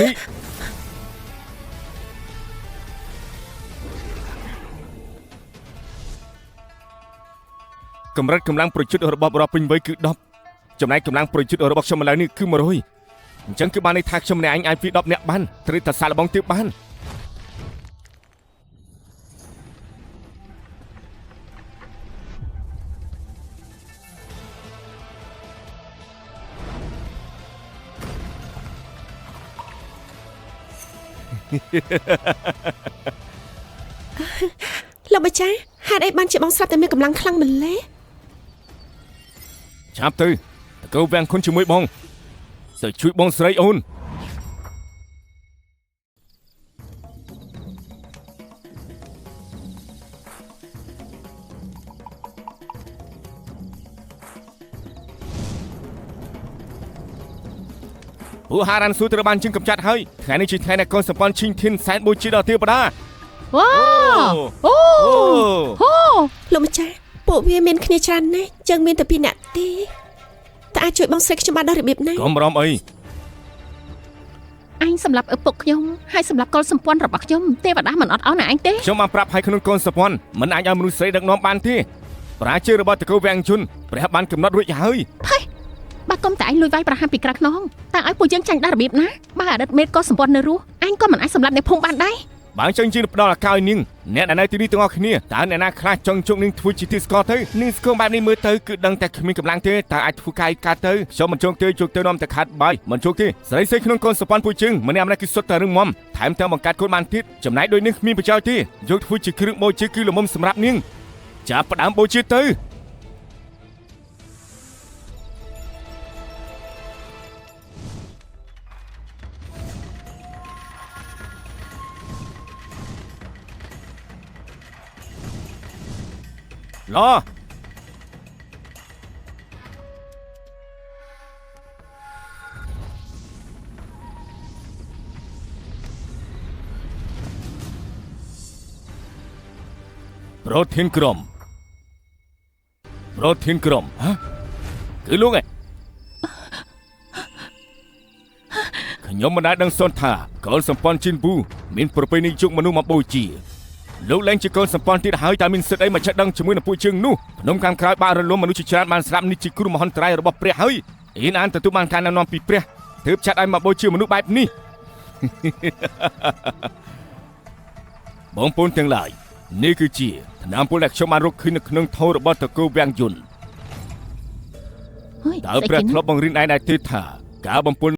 នេះកម្រិតកម្លាំងប្រយុទ្ធរបស់បរិបពេញវ័យគឺ10ចំណែកកម្លាំងប្រយុទ្ធរបស់ខ្ញុំឥឡូវនេះគឺ100អញ្ចឹងគឺបានន័យថាខ្ញុំម្នាក់ឯងអាចពី10នាក់បានត្រូវតែសាកល្បងទៀតបានលោកម្ចាស់ហេតុអីបានជាបងស្រាប់តែមានកម្លាំងខ្លាំងម្ល៉េះចាប់ទៅតកូវវាំងខុនជាមួយបងទៅជួយបងស្រីអូនពួកហារ៉ាន់ស៊ូត្រូវបានជិះកំចាត់ហើយថ្ងៃនេះជាថ្ងៃដែលកូនសម្ព័ន្ធឈិងធីនសែនបូជាដល់ទេវតាវ៉ាអូលោកម្ចាស់ពួកវាមានគ្នាច្រើនណាស់ចឹងមានតែ2នាក់ទេតើអាចជួយបងស្រីខ្ញុំបានដល់របៀបណាកុំបារម្ភអីអញសម្រាប់ឪពុកខ្ញុំហើយសម្រាប់កុលសម្ព័ន្ធរបស់ខ្ញុំទេវតាមិនអត់អោនណាអញទេខ្ញុំបានប្រាប់ឲ្យក្នុងកូនសម្ព័ន្ធមិនអាចឲ្យមនុស្សស្រីដឹកនាំបានទេប្រាជ័យរបស់តកូវវាំងជុនព្រះបានកំណត់រួចហើយបើកុំតែអញលួចវាយប្រហារពីក្រៅខ្នងតើឲ្យពួកយើងចាញ់ដល់របៀបណាបើអតីតមេតកុលសម្ព័ន្ធនៅរស់អញក៏មិនអាចសម្លាប់អ្នកភូមិបានដែរបើចឹងជាផ្ដល់ឱកាសឲ្យនាងអ្នកដែលនៅទីនេះទាំងអស់គ្នាតើអ្នកណាខ្លះចង់ជុកនាងធ្វើជាទីស្គាល់ទៅនាងស្គមបែបនេះមើលទៅគឺដឹងតែគ្មានកម្លាំងទេតើអាចធ្វើកាយកាត់ទៅខ្ញុំមិនជោគទេជោគទៅនាំតែខាត់បាយមិនជោគទេស្រីស្រីក្នុងកូនសម្ព័ន្ធពួកជើងម្នាក់គឺសុទ្ធតែរឹងមាំថែមទាំងបង្កើតកូនបានទៀតចំណែកដូចនេះគ្មានប្រយោជន៍ទេយកធ្វើជាគ្រឿងបូជាគឺល្មមសម្រាប់នាងចាប់ផ្ដើមបូជាទៅឡប្រូតធានក្រុមហ៎គឺលោកឯងខ្ញុំមិនដែលដឹងសន្តាកូនសម្ព័ន្ធជីនប៊ូមានប្រពៃណីយកមនុស្សមកបូជាលោកលែងជាកូនសម្ព័ន្ធទៀតហើយតើមានសិទ្ធិអីមកចេះដឹងជាមួយនឹងពួកជើងនោះភ្នំខាងក្រោយបានរលំមនុស្សជាច្រើនបានស្លាប់នេះជាគ្រោះមហន្តរាយរបស់ព្រះហើយអ៊ីនអានទទួលបានការណែនាំពីព្រះទើបចាត់ឲ្យមកបូជាមនុស្សបែបនេះបងប្អូនទាំងឡាយនេះគឺជាថ្នាំពុលដែលខ្ញុំបានរកឃើញនៅក្នុងថូរបស់តកូវវាំងយុនតើព្រះធ្លាប់បង្រៀនឯងដែរទេថាការបំពុល